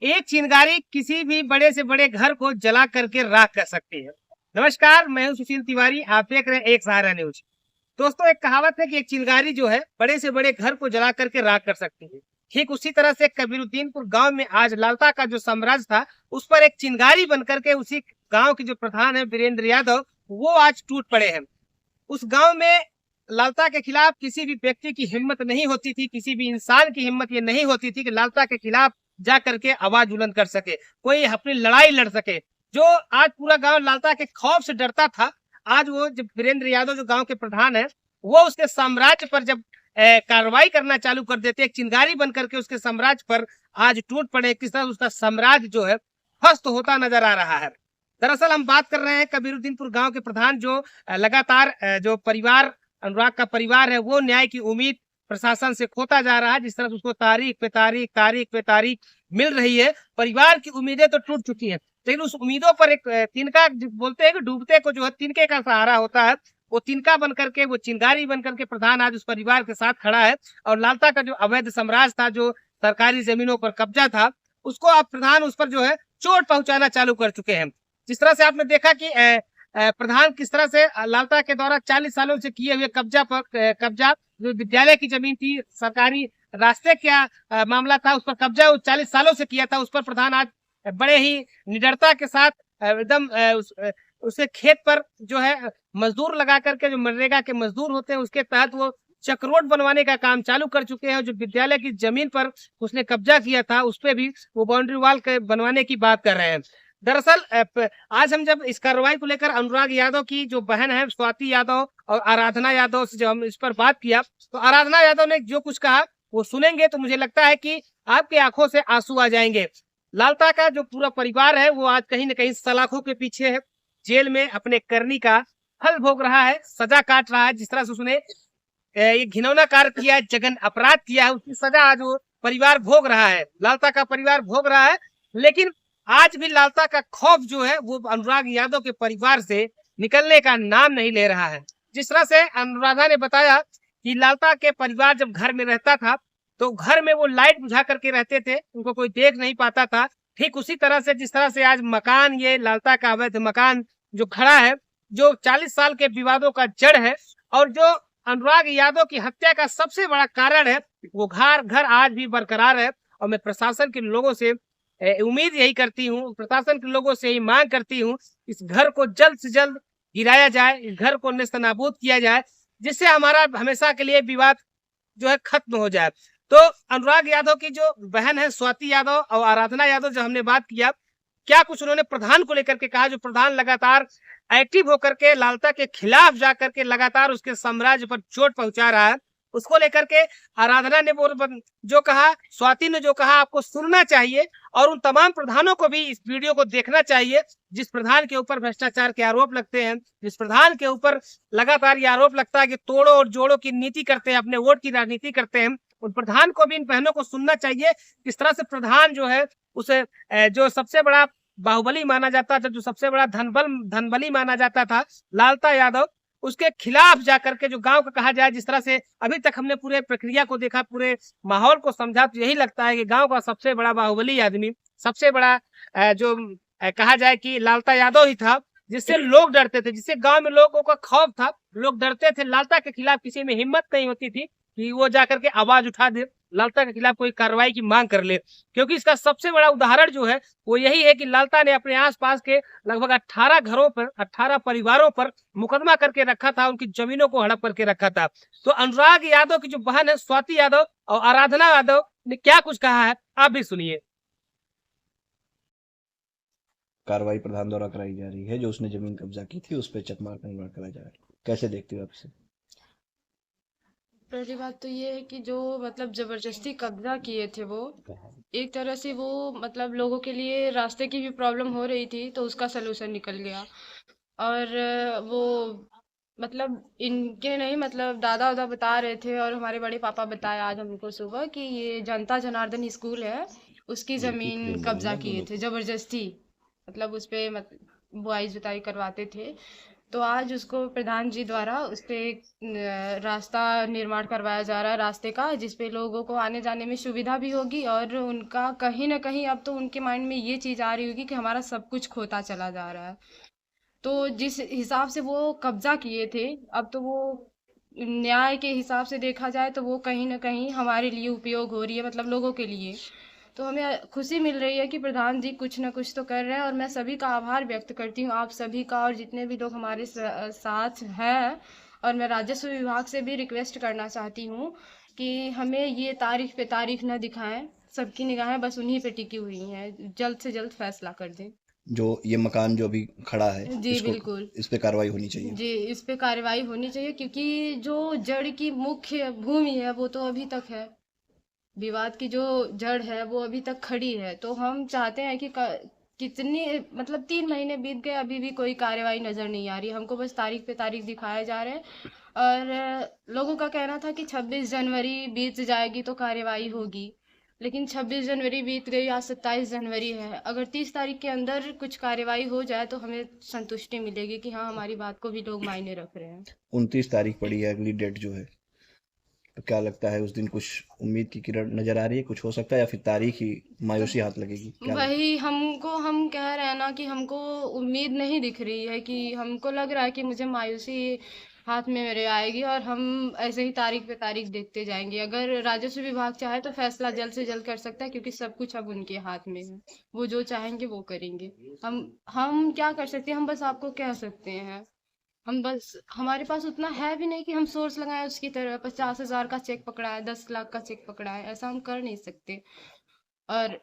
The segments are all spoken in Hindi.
एक चिंगारी किसी भी बड़े से बड़े घर को जला करके राख कर सकती है। नमस्कार, मैं हूं सुशील तिवारी, आप देख रहे हैं एक सहारा न्यूज। दोस्तों, एक कहावत है कि एक चिंगारी जो है बड़े से बड़े घर को जला करके राख कर सकती है। ठीक उसी तरह से कबीरुद्दीनपुर गांव में आज लालता का जो साम्राज्य था, उस पर एक चिंगारी बनकर के उसी गांव के जो प्रधान है वीरेंद्र यादव, वो आज टूट पड़े हैं। उस गांव में लालता के खिलाफ किसी भी व्यक्ति की हिम्मत नहीं होती थी, किसी भी इंसान की हिम्मत ये नहीं होती थी कि लालता के खिलाफ जा करके आवाज बुलंद कर सके, कोई अपनी लड़ाई लड़ सके। जो आज पूरा गांव लालता के खौफ से डरता था, आज वो जब वीरेंद्र यादव जो गांव के प्रधान है, वो उसके साम्राज्य पर जब कार्रवाई करना चालू कर देते, एक चिंगारी बन करके उसके साम्राज्य पर आज टूट पड़े, किस तरह उसका साम्राज्य जो है ध्वस्त होता नजर आ रहा है। दरअसल हम बात कर रहे हैं कबीरुद्दीनपुर गांव के प्रधान जो लगातार जो परिवार अनुराग का परिवार है, वो न्याय की उम्मीद प्रशासन से खोता जा रहा है। जिस तरह से उसको तारीख पे तारीख मिल रही है, परिवार की उम्मीदें तो टूट चुकी हैं, लेकिन उस उम्मीदों पर एक तिनका, बोलते हैं कि डूबते को जो है तिनके का सहारा होता है, वो तिनका बन करके, वो चिंगारी बन करके प्रधान आज उस परिवार के साथ खड़ा है। और लालता का जो अवैध साम्राज्य था, जो सरकारी जमीनों पर कब्जा था, उसको अब प्रधान उस पर जो है चोट पहुंचाना चालू कर चुके हैं। जिस तरह से आपने देखा कि प्रधान किस तरह से लालता के द्वारा 40 सालों से किए हुए कब्जा, जो विद्यालय की जमीन थी, सरकारी रास्ते क्या मामला था, उस पर कब्जा वो 40 सालों से किया था, उस पर प्रधान आज बड़े ही निडरता के साथ एकदम उसके खेत पर जो है मजदूर लगा करके, जो मनरेगा के मजदूर होते हैं, उसके तहत वो चक्रोट बनवाने का काम चालू कर चुके हैं। जो विद्यालय की जमीन पर उसने कब्जा किया था, उस पर भी वो बाउंड्री वॉल बनवाने की बात कर रहे हैं। दरअसल आज हम जब इस कार्रवाई को लेकर अनुराग यादव की जो बहन है स्वाति यादव और आराधना यादव से जब हम इस पर बात किया, तो आराधना यादव ने जो कुछ कहा वो सुनेंगे तो मुझे लगता है कि आपकी आंखों से आंसू आ जाएंगे। लालता का जो पूरा परिवार है, वो आज कहीं ना कहीं सलाखों के पीछे है, जेल में अपने करनी का फल भोग रहा है, सजा काट रहा है। जिस तरह से उसने ये घिनौना कार्य किया है, जघन अपराध किया है, उसकी सजा आज वो परिवार भोग रहा है, लालता का परिवार भोग रहा है। लेकिन आज भी लालता का खौफ जो है वो अनुराग यादव के परिवार से निकलने का नाम नहीं ले रहा है। जिस तरह से अनुराधा ने बताया कि लालता के परिवार जब घर में रहता था, तो घर में वो लाइट बुझा करके रहते थे, उनको कोई देख नहीं पाता था। ठीक उसी तरह से जिस तरह से आज मकान, ये लालता का अवैध मकान जो खड़ा है, जो 40 साल के विवादों का जड़ है, और जो अनुराग यादव की हत्या का सबसे बड़ा कारण है, वो घर आज भी बरकरार है। और मैं प्रशासन के लोगों से उम्मीद यही करती हूँ, प्रशासन के लोगों से यही मांग करती हूँ, इस घर को जल्द से जल्द गिराया जाए, इस घर को नेस्तनाबूद किया जाए, जिससे हमारा हमेशा के लिए विवाद जो है खत्म हो जाए। तो अनुराग यादव की जो बहन है स्वाति यादव और आराधना यादव, जो हमने बात किया, क्या कुछ उन्होंने प्रधान को लेकर के कहा, जो प्रधान लगातार एक्टिव होकर के लालता के खिलाफ जाकर के लगातार उसके साम्राज्य पर चोट पहुंचा रहा है, उसको लेकर के आराधना ने जो कहा, स्वाति ने जो कहा, आपको सुनना चाहिए और उन तमाम प्रधानों को भी इस वीडियो को देखना चाहिए, जिस प्रधान के ऊपर भ्रष्टाचार के आरोप लगते हैं, जिस प्रधान के ऊपर लगातार ये आरोप लगता है कि तोड़ो और जोड़ो की नीति करते हैं, अपने वोट की राजनीति करते हैं। उन प्रधान को भी, इन बहनों को सुनना चाहिए। किस तरह से प्रधान जो है उसे जो सबसे बड़ा बाहुबली माना जाता था, जो सबसे बड़ा धनबली माना जाता था, लालता यादव, उसके खिलाफ जाकर के जो गांव का कहा जाए, जिस तरह से अभी तक हमने पूरे प्रक्रिया को देखा, पूरे माहौल को समझा, तो यही लगता है कि गांव का सबसे बड़ा बाहुबली आदमी, सबसे बड़ा जो कहा जाए कि लालता यादव ही था, जिससे लोग डरते थे, जिससे गांव में लोगों का खौफ था, लोग डरते थे। लालता के खिलाफ किसी में हिम्मत नहीं होती थी कि वो जाकर के आवाज उठा दे, लालता के खिलाफ कोई कार्रवाई की मांग कर ले, क्योंकि इसका सबसे बड़ा उदाहरण जो है वो यही है कि लालता ने अपने आसपास के लगभग 18 घरों पर, 18 परिवारों पर मुकदमा करके रखा था, उनकी जमीनों को हड़प करके रखा था। तो अनुराग यादव की जो बहन है स्वाति यादव और आराधना यादव ने क्या कुछ कहा है, आप भी सुनिए। कार्रवाई प्रधान द्वारा कराई जा रही है, जो उसने जमीन कब्जा की थी उस पर चकमार का निर्माण करा जा रहा है, कैसे देखते हो आप इसे? पहली बात तो ये है कि जो मतलब जबरदस्ती कब्जा किए थे, वो एक तरह से वो मतलब लोगों के लिए रास्ते की भी प्रॉब्लम हो रही थी, तो उसका सलूशन निकल गया। और वो मतलब इनके नहीं, मतलब दादा उदा बता रहे थे और हमारे बड़े पापा बताए आज हमको सुबह कि ये जनता जनार्दन स्कूल है, उसकी एक ही जमीन फ्रेम बनी कब्जा है किए दोनों थे की। जबरदस्ती। मतलब उस पे बुआई जुताई करवाते थे। तो आज उसको प्रधान जी द्वारा उस पे एक रास्ता निर्माण करवाया जा रहा है, रास्ते का, जिसपे लोगों को आने जाने में सुविधा भी होगी और उनका कहीं ना कहीं अब तो उनके माइंड में ये चीज़ आ रही होगी कि हमारा सब कुछ खोता चला जा रहा है। तो जिस हिसाब से वो कब्जा किए थे, अब तो वो न्याय के हिसाब से देखा जाए तो वो कहीं ना कहीं हमारे लिए उपयोग हो रही है, मतलब लोगों के लिए। तो हमें खुशी मिल रही है कि प्रधान जी कुछ ना कुछ तो कर रहे हैं, और मैं सभी का आभार व्यक्त करती हूँ, आप सभी का, और जितने भी लोग हमारे साथ हैं। और मैं राजस्व विभाग से भी रिक्वेस्ट करना चाहती हूँ कि हमें ये तारीख पे तारीख न दिखाएं, सबकी निगाहें बस उन्हीं पे टिकी हुई हैं, जल्द से जल्द फैसला कर दें। जो ये मकान जो अभी खड़ा है, जी इसको बिल्कुल। इस पे कार्रवाई होनी चाहिए। जी, इस पे कार्रवाई होनी चाहिए, क्योंकि जो जड़ की मुख्य भूमि है वो तो अभी तक है, विवाद की जो जड़ है वो अभी तक खड़ी है। तो हम चाहते हैं कि कितनी, मतलब 3 महीने बीत गए, अभी भी कोई कार्रवाई नजर नहीं आ रही, हमको बस तारीख पे तारीख दिखाए जा रहे हैं। और लोगों का कहना था कि 26 जनवरी बीत जाएगी तो कार्रवाई होगी, लेकिन 26 जनवरी बीत गई, आज 27 जनवरी है। अगर 30 तारीख के अंदर कुछ कार्रवाई हो जाए तो हमें संतुष्टि मिलेगी कि हाँ, हमारी बात को भी लोग मायने रख रहे हैं। 29 तारीख पड़ी है, अगली डेट जो है, तो क्या लगता है उस दिन कुछ उम्मीद की किरण नजर आ रही है? कुछ हो सकता है, या फिर तारीख ही मायूसी हाथ लगेगी? क्या लगता है? वही हम कह रहे हैं ना कि हमको उम्मीद नहीं दिख रही है, कि हमको लग रहा है कि मुझे मायूसी हाथ में मेरे आएगी, और हम ऐसे ही तारीख पे तारीख देखते जाएंगे। अगर राजस्व विभाग चाहे तो फैसला जल्द से जल्द कर सकता है, क्योंकि सब कुछ अब उनके हाथ में है, वो जो चाहेंगे वो करेंगे। हम क्या कर सकते हैं, हम बस आपको कह सकते हैं। हम बस, हमारे पास उतना है भी नहीं कि हम सोर्स लगाएं उसकी तरह, 50,000 का चेक पकड़ा है, 10 लाख का चेक पकड़ा है, ऐसा हम कर नहीं सकते। और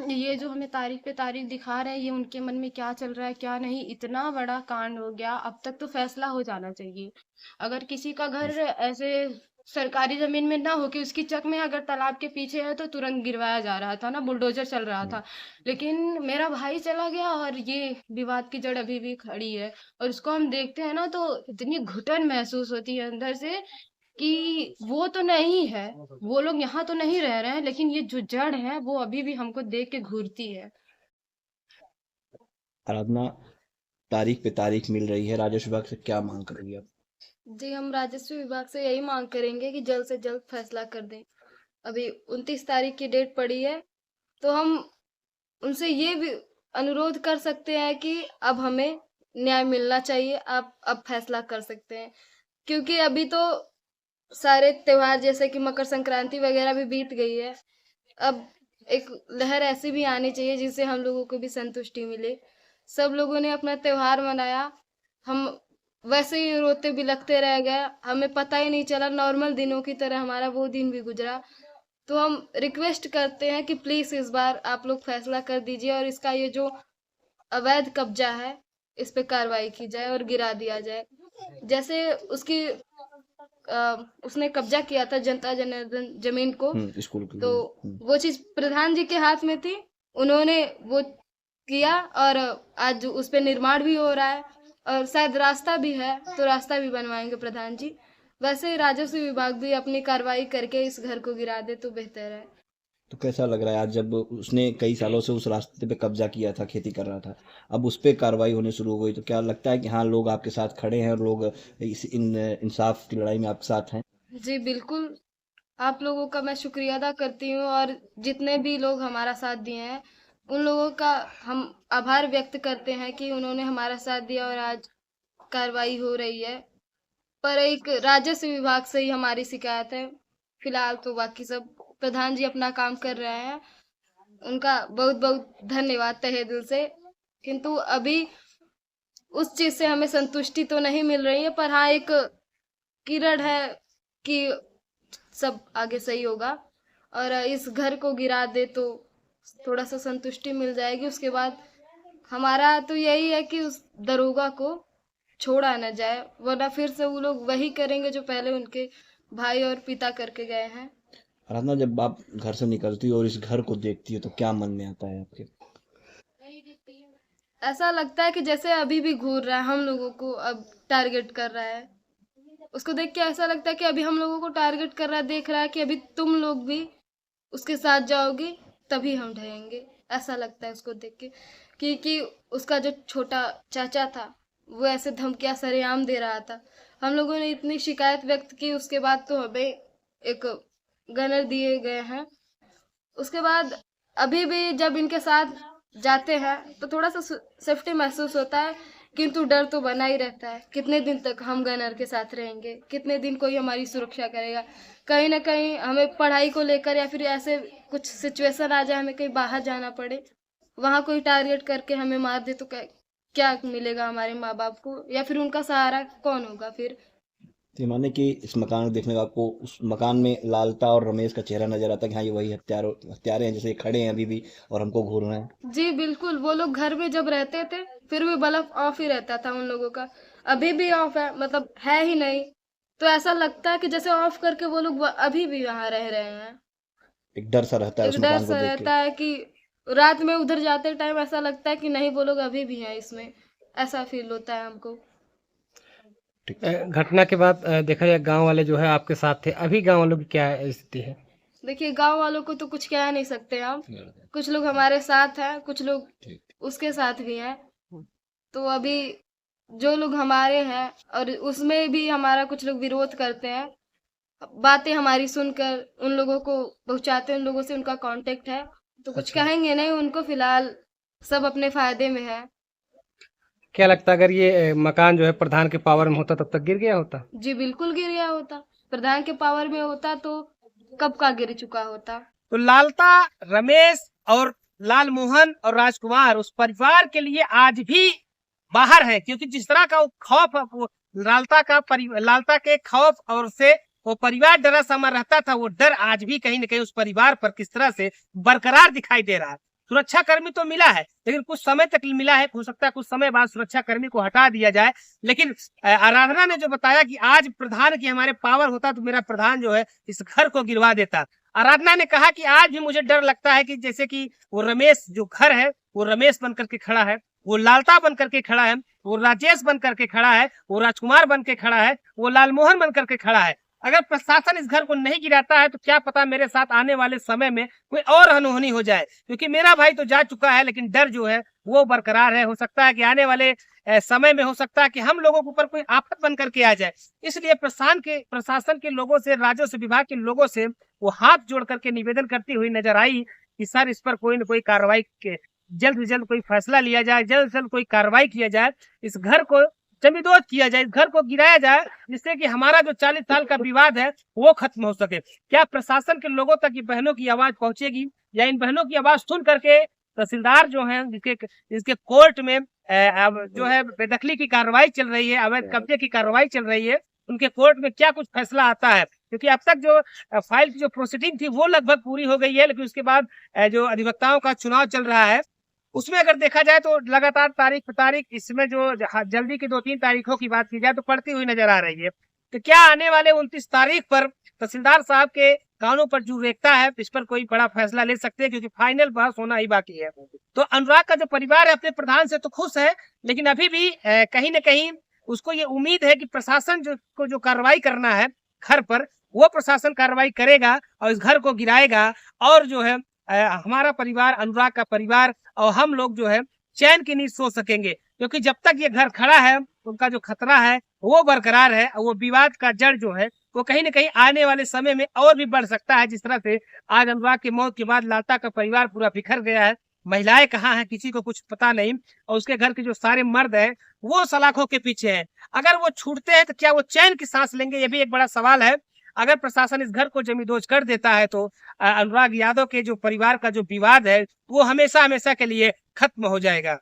ये जो हमें तारीख पे तारीख दिखा रहे हैं, ये उनके मन में क्या चल रहा है क्या नहीं। इतना बड़ा कांड हो गया, अब तक तो फैसला हो जाना चाहिए। अगर किसी का घर ऐसे सरकारी जमीन में ना हो कि उसकी चक में अगर तालाब के पीछे है तो तुरंत गिरवाया जा रहा था ना, बुलडोजर चल रहा था। लेकिन मेरा भाई चला गया और ये विवाद की जड़ अभी भी खड़ी है, और उसको हम देखते हैं ना तो इतनी घुटन महसूस होती है अंदर से कि वो तो नहीं है, वो लोग यहाँ तो नहीं रह रहे हैं, लेकिन ये जो जड़ है वो अभी भी हमको देख के घूरती है। आराधना, तारीख पे तारीख मिल रही है, राजस्व विभाग से क्या मांग करोगी आप? जी, हम राजस्व विभाग से यही मांग करेंगे कि जल्द से जल्द फैसला कर दें। अभी 29 तारीख की डेट पड़ी है, तो हम उनसे ये भी अनुरोध कर सकते हैं कि अब हमें न्याय मिलना चाहिए, आप अब फैसला कर सकते हैं। क्योंकि अभी तो सारे त्योहार जैसे कि मकर संक्रांति वगैरह भी बीत गई है। अब एक लहर ऐसी भी आनी चाहिए जिससे हम लोगों को भी संतुष्टि मिले। सब लोगों ने अपना त्योहार मनाया, हम वैसे ही रोते बिलखते रह गए, हमें पता ही नहीं चला, नॉर्मल दिनों की तरह हमारा वो दिन भी गुजरा। तो हम रिक्वेस्ट करते हैं कि प्लीज इस बार आप लोग फैसला कर दीजिए, और इसका ये जो अवैध कब्जा है इस पे कार्रवाई की जाए और गिरा दिया जाए। जैसे उसने कब्जा किया था जनता जनार्दन जमीन को, स्कूल के तो लिए। वो चीज प्रधान जी के हाथ में थी, उन्होंने वो किया, और आज उस पे निर्माण भी हो रहा है, और शायद रास्ता भी है, तो रास्ता भी बनवाएंगे प्रधान जी। वैसे ही राजस्व विभाग भी अपनी कार्रवाई करके इस घर को गिरा दे तो बेहतर है। तो कैसा लग रहा है आज, जब उसने कई सालों से उस रास्ते पे कब्जा किया था, खेती कर रहा था, अब उस पे कार्रवाई होने शुरू हो गई, तो क्या लगता है कि हाँ, लोग आपके साथ खड़े हैं और लोग इंसाफ की लड़ाई में आपके साथ हैं? जी बिल्कुल, आप लोगों का मैं शुक्रिया अदा करती हूँ, और जितने भी लोग हमारा साथ दिए हैं उन लोगों का हम आभार व्यक्त करते हैं कि उन्होंने हमारा साथ दिया और आज कार्रवाई हो रही है। पर एक राजस्व विभाग से ही हमारी शिकायत है। फिलहाल तो बाकी सब प्रधान जी अपना काम कर रहे हैं, उनका बहुत बहुत धन्यवाद तहे दिल से। किंतु अभी उस चीज से हमें संतुष्टि तो नहीं मिल रही है, पर हाँ, एक किरण है कि सब आगे सही होगा, और इस घर को गिरा दे तो थोड़ा सा संतुष्टि मिल जाएगी। उसके बाद हमारा तो यही है कि उस दरोगा को छोड़ा न जाए, वरना फिर से वो लोग वही करेंगे जो पहले उनके भाई और पिता करके गए हैं। आराधना, जब आप घर से निकलती हो और इस घर को देखती हो तो क्या मन में आता है आपके? ऐसा लगता है कि जैसे अभी भी घूर रहा है, हम लोगों को अब टारगेट कर रहा है। उसको देख के ऐसा लगता है कि अभी हम लोगों को टारगेट कर रहा है, देख रहा है कि अभी तुम लोग भी उसके साथ जाओगे तभी हम ढहेंगे। ऐसा लगता है उसको देख के कि उसका जो छोटा चाचा था वो ऐसे धमकियां सरेआम दे रहा था। हम लोगों ने इतनी शिकायत व्यक्त की, उसके बाद तो हमें एक गनर दिए गए हैं। उसके बाद अभी भी जब इनके साथ जाते हैं तो थोड़ा सा सेफ्टी महसूस होता है, किंतु डर तो बना ही रहता है। कितने दिन तक हम गनर के साथ रहेंगे, कितने दिन कोई हमारी सुरक्षा करेगा। कहीं ना कहीं हमें पढ़ाई को लेकर या फिर ऐसे कुछ सिचुएशन आ जाए, हमें कहीं बाहर जाना पड़े, वहाँ कोई टारगेट करके हमें मार दे तो क्या मिलेगा हमारे माँ बाप को, या फिर उनका सहारा कौन होगा फिर। तो ये माने कि इस मकान को देखने का आपको उस मकान में लालता और रमेश का चेहरा नजर आता है कि हाँ ये वही हत्यारे हैं, जैसे खड़े हैं अभी भी और हमको घूर रहे हैं। जी बिल्कुल, वो लोग घर में जब रहते थे फिर भी बल्ब ऑफ ही रहता था उन लोगों का। अभी भी ऑफ है, मतलब है ही नहीं, तो ऐसा लगता है कि जैसे ऑफ करके वो लोग अभी भी वहां रह रहे हैं। एक डर सा रहता है एक उस डर मकान को सा देख रहता है कि रात में उधर जाते टाइम ऐसा लगता है कि नहीं वो लोग अभी भी हैं इसमें, ऐसा फील होता है हमको। के। घटना के बाद देखा जाए गांव वाले जो है आपके साथ थे, अभी गांव वालों की क्या स्थिति है? देखिए, गांव वालों को तो कुछ कह नहीं सकते हम, कुछ लोग हमारे साथ हैं, कुछ लोग उसके साथ भी हैं। तो अभी जो लोग हमारे हैं और उसमें भी हमारा कुछ लोग विरोध करते हैं, बातें हमारी सुनकर उन लोगों को पहुंचाते हैं, उन लोगों से उनका कांटेक्ट है, तो कुछ अच्छा। कहेंगे नहीं उनको, फिलहाल सब अपने फायदे में है। क्या लगता है अगर ये मकान जो है प्रधान के पावर में होता तब तक गिर गया होता? जी बिल्कुल गिर गया होता, प्रधान के पावर में होता तो कब का गिर चुका होता। तो लालता, रमेश और लालमोहन और राजकुमार उस परिवार के लिए आज भी बाहर है, क्योंकि जिस तरह का वो खौफ, वो लालता के खौफ और से वो परिवार डरा समा रहता था, वो डर आज भी कहीं न कहीं उस परिवार पर किस तरह से बरकरार दिखाई दे रहा है। सुरक्षा कर्मी तो मिला है, लेकिन कुछ समय तक मिला है, हो सकता है कुछ समय बाद सुरक्षा कर्मी को हटा दिया जाए। लेकिन आराधना ने जो बताया कि आज प्रधान की हमारे पावर होता तो मेरा प्रधान जो है इस घर को गिरवा देता। आराधना ने कहा कि आज भी मुझे डर लगता है कि जैसे कि वो रमेश जो घर है वो रमेश बन करके खड़ा है, वो लालता बन करके खड़ा है, वो राजेश बन करके खड़ा है, वो राजकुमार बन के खड़ा है, वो लालमोहन बन करके खड़ा है। अगर प्रशासन इस घर को नहीं गिराता है तो क्या पता मेरे साथ आने वाले समय में कोई और अनहोनी हो जाए, क्योंकि मेरा भाई तो जा चुका है लेकिन डर जो है वो बरकरार है। हो सकता है कि आने वाले समय में हो सकता है कि हम लोगों के ऊपर कोई आफत बन करके आ जाए। इसलिए प्रशासन के लोगों से, राजस्व विभाग के लोगों से वो हाथ जोड़ करके निवेदन करती हुई नजर आई कि सर इस पर कोई न कोई कार्रवाई, जल्द से जल्द कोई फैसला लिया जाए, जल्द से जल्द कोई कार्रवाई किया जाए, इस घर को जमींदोज किया जाए, इस घर को गिराया जाए, जिससे कि हमारा जो 40 साल का विवाद है वो खत्म हो सके। क्या प्रशासन के लोगों तक ये बहनों की आवाज पहुंचेगी, या इन बहनों की आवाज सुन करके तहसीलदार जो हैं जिसके कोर्ट में अब जो है बेदखली की कार्रवाई चल रही है, अवैध कब्जे की कार्रवाई चल रही है, उनके कोर्ट में क्या कुछ फैसला आता है? क्योंकि अब तक जो फाइल की जो प्रोसीडिंग थी वो लगभग पूरी हो गई है, लेकिन उसके बाद जो अधिवक्ताओं का चुनाव चल रहा है उसमें अगर देखा जाए तो लगातार तारीख पर तारीख, इसमें जो जल्दी की 2-3 तारीखों की बात की जाए तो पड़ती हुई नजर आ रही है। तो क्या आने वाले 29 तारीख पर तहसीलदार साहब के कानों पर जो रेखता है इस पर कोई बड़ा फैसला ले सकते हैं, क्योंकि फाइनल बहस होना ही बाकी है। तो अनुराग का जो परिवार है अपने प्रधान से तो खुश है, लेकिन अभी भी कहीं न कहीं उसको ये उम्मीद है कि प्रशासन जो कार्रवाई करना है घर पर, वो प्रशासन कार्रवाई करेगा और इस घर को गिराएगा, और जो है हमारा परिवार, अनुराग का परिवार और हम लोग जो है चैन की नींद सो सकेंगे। क्योंकि जब तक ये घर खड़ा है उनका जो खतरा है वो बरकरार है, और वो विवाद का जड़ जो है वो कहीं न कहीं आने वाले समय में और भी बढ़ सकता है। जिस तरह से आज अनुराग की मौत के बाद लालता का परिवार पूरा बिखर गया है, महिलाएं कहाँ हैं किसी को कुछ पता नहीं, और उसके घर के जो सारे मर्द हैं वो सलाखों के पीछे हैं। अगर वो छूटते हैं तो क्या वो चैन की सांस लेंगे, ये भी एक बड़ा सवाल है। अगर प्रशासन इस घर को जमींदोज कर देता है तो अनुराग यादव के जो परिवार का जो विवाद है वो हमेशा हमेशा के लिए खत्म हो जाएगा।